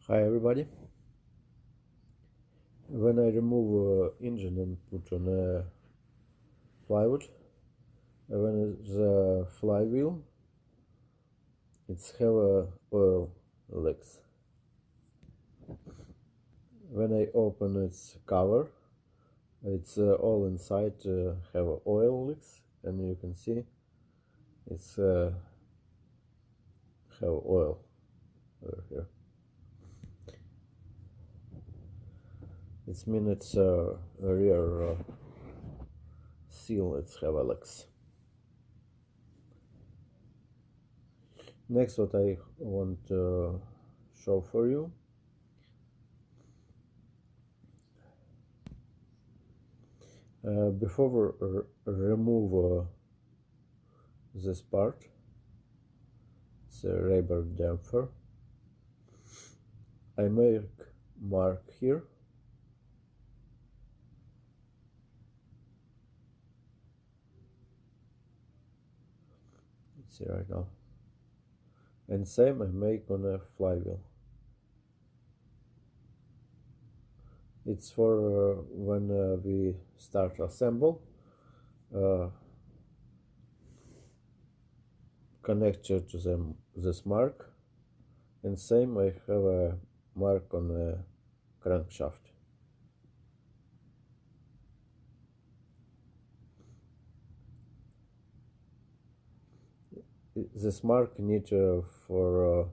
Hi everybody. When I remove engine and put on a plywood, when the flywheel, it's have oil leaks. When I open its cover, it's all inside have oil leaks, and you can see it's have oil over here. It means it's a rear seal. It's have leaks. Next, what I want to show for you. Before we remove this part, it's a rubber damper. I make mark here. See right now. And same I make on a flywheel. It's for when we start assemble. Connected to this mark, and same I have a mark on a crankshaft. This mark need for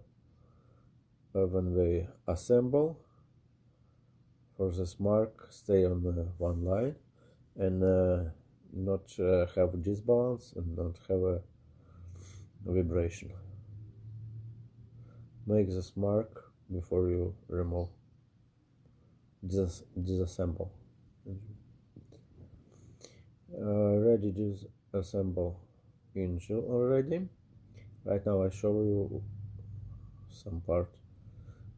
when we assemble. For this mark, stay on one line and not have disbalance and not have a vibration. Make this mark before you remove, disassemble. Ready disassemble engine already. Right now I show you some part.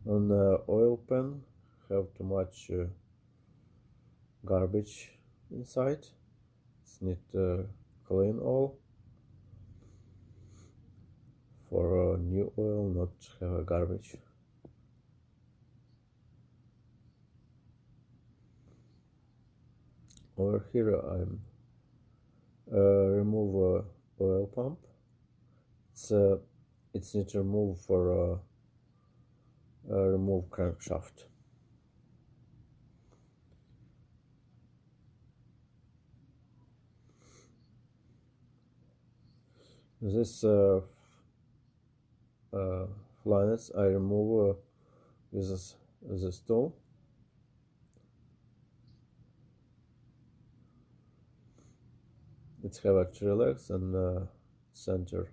On the oil pan have too much garbage inside. It's need to clean all. For new oil, not have garbage. Over here I'm remove oil pump. It's need to remove for remove crankshaft. This flanets I remove with this tool. It have a 3 legs and center.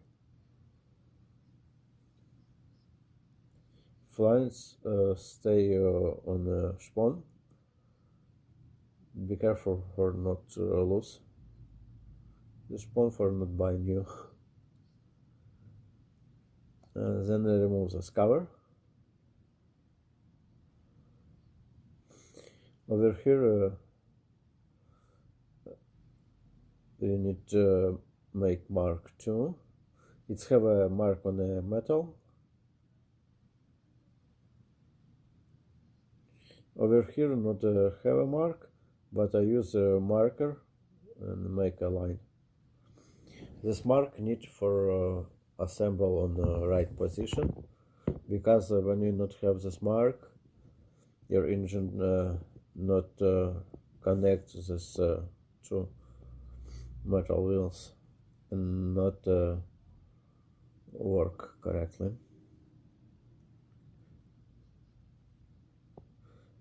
Flanets stay on the spawn. Be careful for not lose the spawn for not buy new. Then I remove this cover. Over here you need to make mark 2. It's have a mark on the metal. Over here not have a mark, but I use a marker and make a line. This mark need for assemble on the right position, because when you not have this mark, your engine not connect this two metal wheels and not work correctly.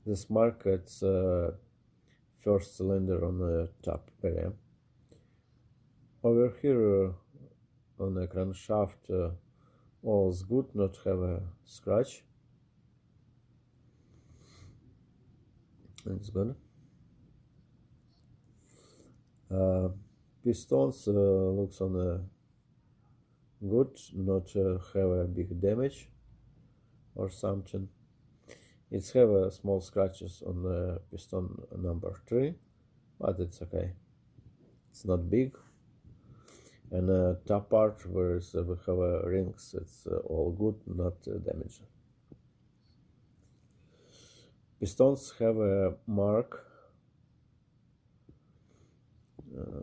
This mark it's first cylinder on the top area. Over here on the crankshaft all's good, not have a scratch. It's good. Pistons looks on the good, not have a big damage or something. It's have a small scratches on the piston number 3, but it's okay. It's not big. And the top part where we have rings, it's all good, not damaged. Pistons have a mark,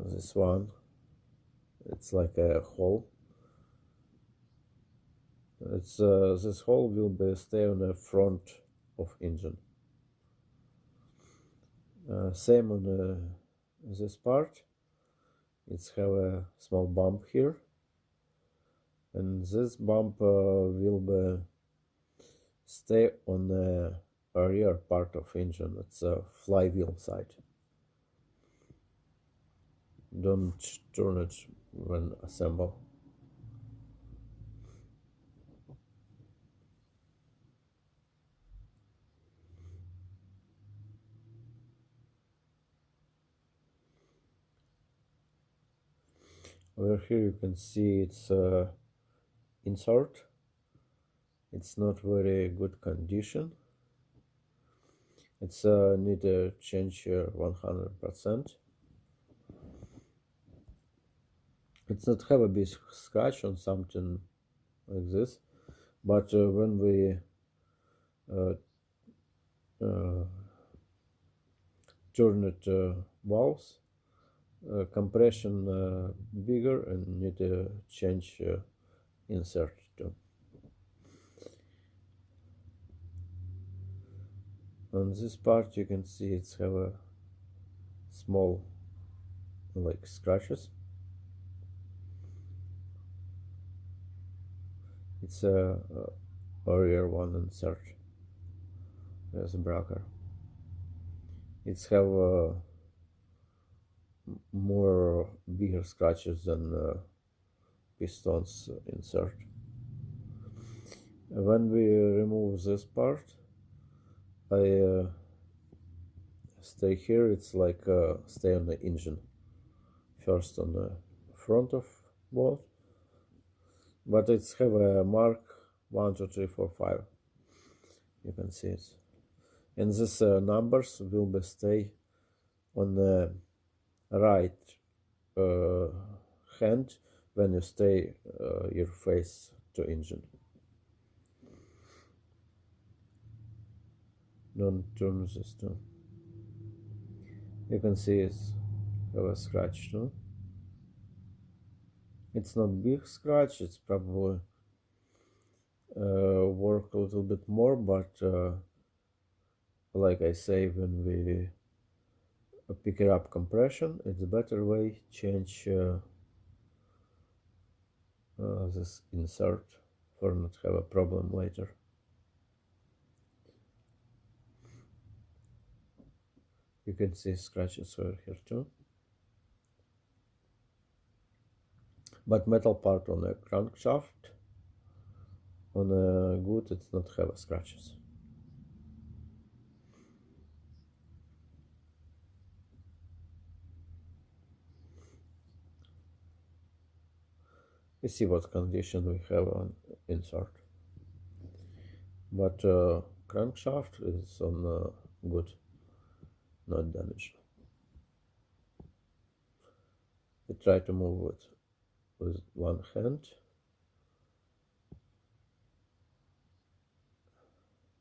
this one, it's like a hole. It's this hole will be stay on the front of engine. Same on this part. It's have a small bump here, and this bump will be stay on the rear part of engine. It's a flywheel side. Don't turn it when assemble. Over here you can see it's insert. It's not very good condition. It's need to change 100%. It's not have a big scratch on something like this, but when we turn it valves, compression bigger and need to change insert too. On this part you can see it's have a small like scratches. It's a rear one insert. There's a breaker. It's have more bigger scratches than pistons insert. When we remove this part, I stay here. It's like stay on the engine. First on the front of bolt, but it's have a mark 1, 2, 3, 4, 5. You can see it, and these numbers will be stay on the right hand when you stay your face to engine. Don't turn this too. You can see it's have a scratch too. It's not big scratch. It's probably work a little bit more, but like I say, when we pick it up compression, it's a better way change this insert for not have a problem later. You can see scratches over here too, but metal part on the crankshaft on a good, it's not have scratches. You see what condition we have on insert, but crankshaft is on good, not damaged. I try to move it with one hand.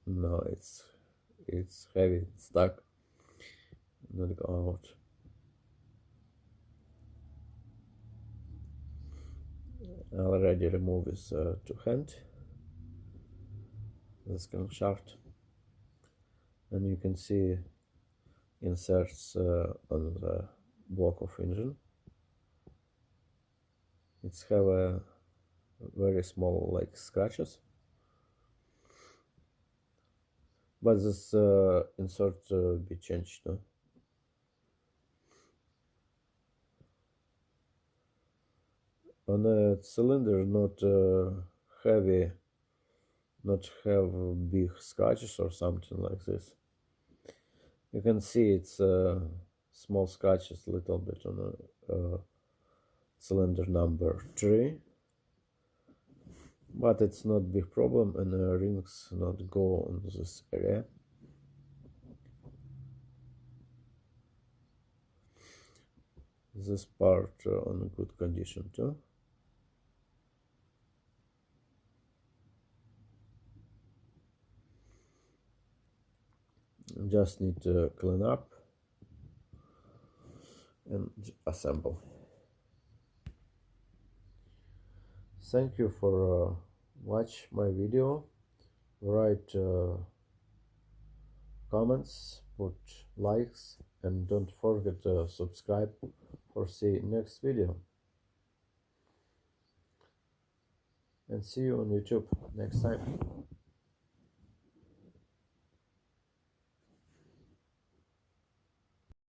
No, it's heavy, it's stuck, not go out. I already remove this two hand, this crankshaft, and you can see inserts on the block of engine. It's have a very small like scratches, but this insert be changed now. On a cylinder not heavy, not have big scratches or something like this. You can see it's small scratches a little bit on a cylinder number 3, but it's not big problem, and the rings not go on this area. This part on good condition too. Just need to clean up and assemble. Thank you for watch my video. Write comments, put likes, and don't forget to subscribe for see next video. And see you on YouTube next time.